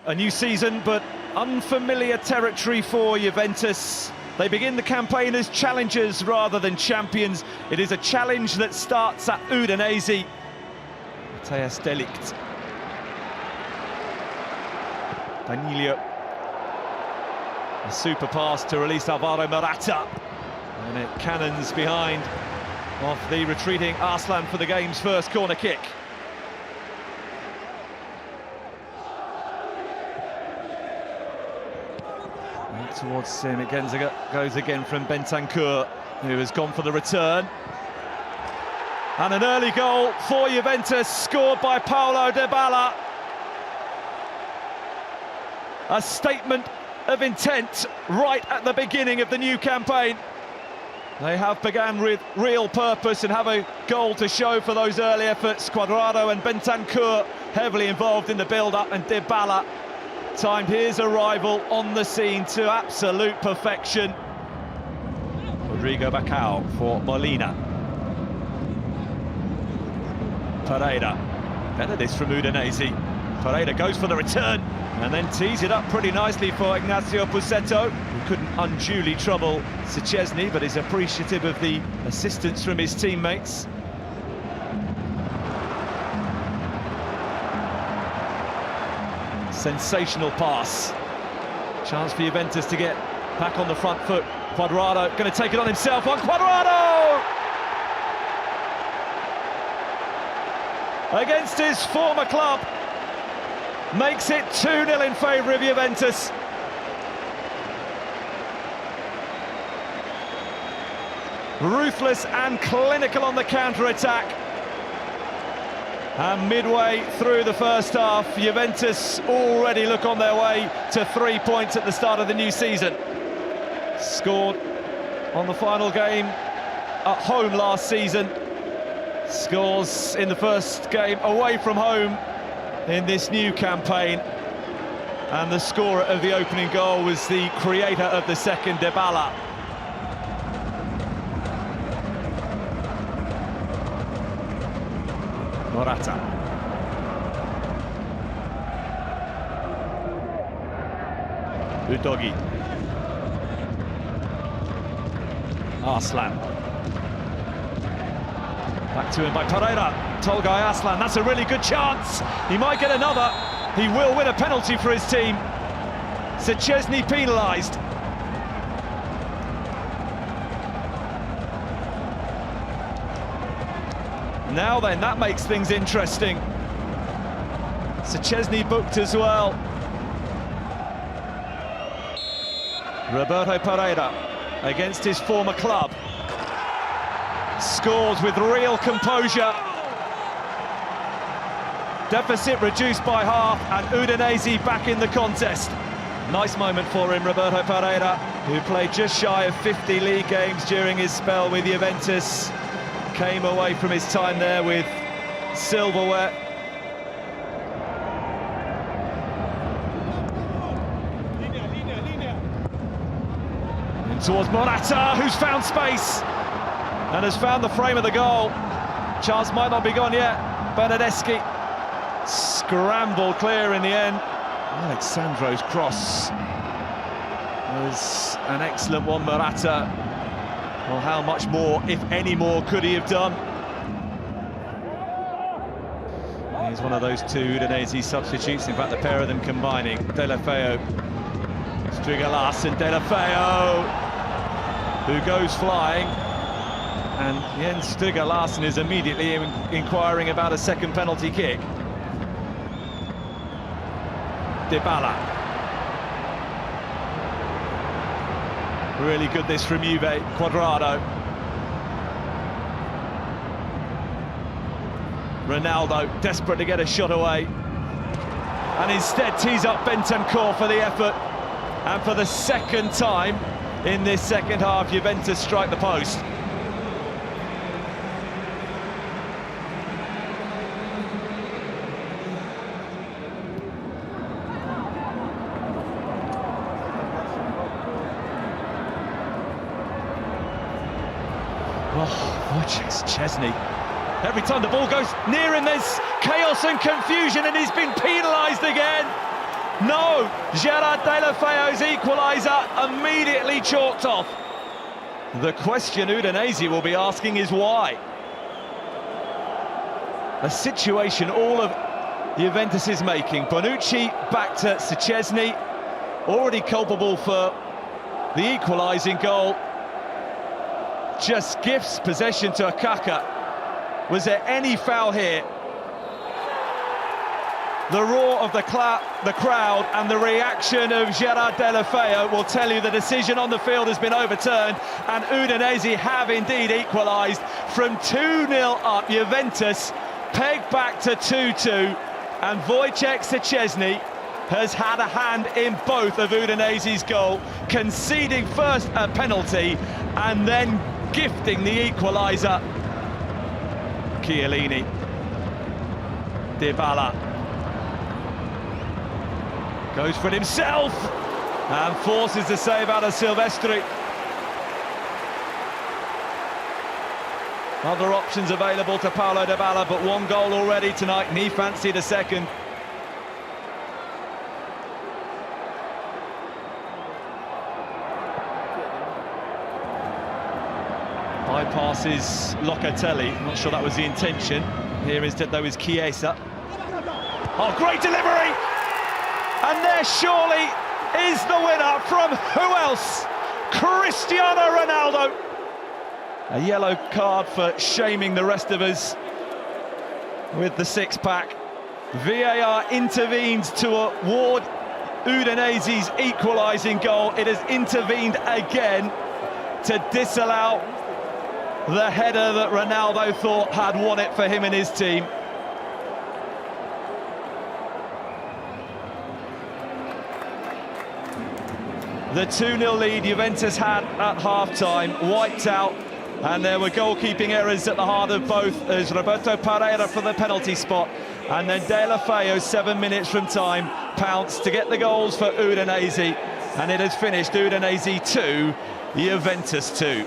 A new season, but unfamiliar territory for Juventus. They begin the campaign as challengers rather than champions. It is a challenge that starts at Udinese. Matthäus de Ligt. Danilo. A super pass to release Alvaro Morata. And it cannons behind of the retreating Arslan for the game's first corner kick. Back towards him, it goes again from Bentancur, who has gone for the return. And an early goal for Juventus, scored by Paulo Dybala. A statement of intent right at the beginning of the new campaign. They have begun with real purpose and have a goal to show for those early efforts. Cuadrado and Bentancur heavily involved in the build-up, and Dybala timed his arrival on the scene to absolute perfection. Rodrigo Bacao for Molina. Pereira. Better this from Udinese. Pereira goes for the return and then tees it up pretty nicely for Ignacio Pusetto, who couldn't unduly trouble Szczesny, but is appreciative of the assistance from his teammates. Sensational pass. Chance for Juventus to get back on the front foot. Cuadrado going to take it on himself. On Cuadrado! Against his former club. Makes it 2-0 in favour of Juventus. Ruthless and clinical on the counter-attack. And midway through the first half, Juventus already look on their way to 3 points at the start of the new season. Scored on the final game at home last season. Scores in the first game away from home in this new campaign. And the scorer of the opening goal was the creator of the second, Dybala. Morata. Udogi. Arslan. Back to him by Pereira. Tolgay Arslan, that's a really good chance. He might get another. He will win a penalty for his team. Szczesny penalised. Now then, that makes things interesting. Szczesny booked as well. Roberto Pereira against his former club. Scores with real composure. Deficit reduced by half, and Udinese back in the contest. Nice moment for him, Roberto Pereira, who played just shy of 50 league games during his spell with Juventus. Came away from his time there with silverware. In towards Morata, who's found space and has found the frame of the goal. Chance might not be gone yet. Bernardeschi scrambled clear in the end. Alexandro's cross was an excellent one. Morata, well, how much more, if any more, could he have done? He's one of those two Udinese substitutes, in fact the pair of them combining. Deulofeu, Striga Larsen, Deulofeu, who goes flying, and Jens Striga Larsen is immediately inquiring about a second penalty kick. Dybala. Really good this from Juve. Cuadrado. Ronaldo desperate to get a shot away, and instead tees up Bentancur for the effort. And for the second time in this second half, Juventus strike the post. Oh, Szczesny. Every time the ball goes near him, there's chaos and confusion, and he's been penalised again. No! Gerard Deulofeu's equaliser immediately chalked off. The question Udinese will be asking is why? A situation all of Juventus is making. Bonucci back to Szczesny, already culpable for the equalising goal. Just gifts possession to Akaka. Was there any foul here? The roar of the crowd and the reaction of Gerard Deulofeu will tell you the decision on the field has been overturned, and Udinese have indeed equalised from 2-0 up. Juventus pegged back to 2-2, and Wojciech Szczesny has had a hand in both of Udinese's goal, conceding first a penalty and then gifting the equaliser. Chiellini, Dybala goes for it himself and forces the save out of Silvestri. Other options available to Paulo Dybala, but one goal already tonight, and he fancied a second. Bypasses Locatelli, not sure that was the intention. Here instead though is Chiesa. Oh, great delivery! And there surely is the winner from who else? Cristiano Ronaldo. A yellow card for shaming the rest of us with the six-pack. VAR intervenes to award Udinese's equalising goal. It has intervened again to disallow the header that Ronaldo thought had won it for him and his team. The 2-0 lead Juventus had at half-time wiped out, and there were goalkeeping errors at the heart of both, as Roberto Pereira for the penalty spot, and then Deulofeu 7 minutes from time pounced to get the goals for Udinese, and it has finished Udinese 2, Juventus 2.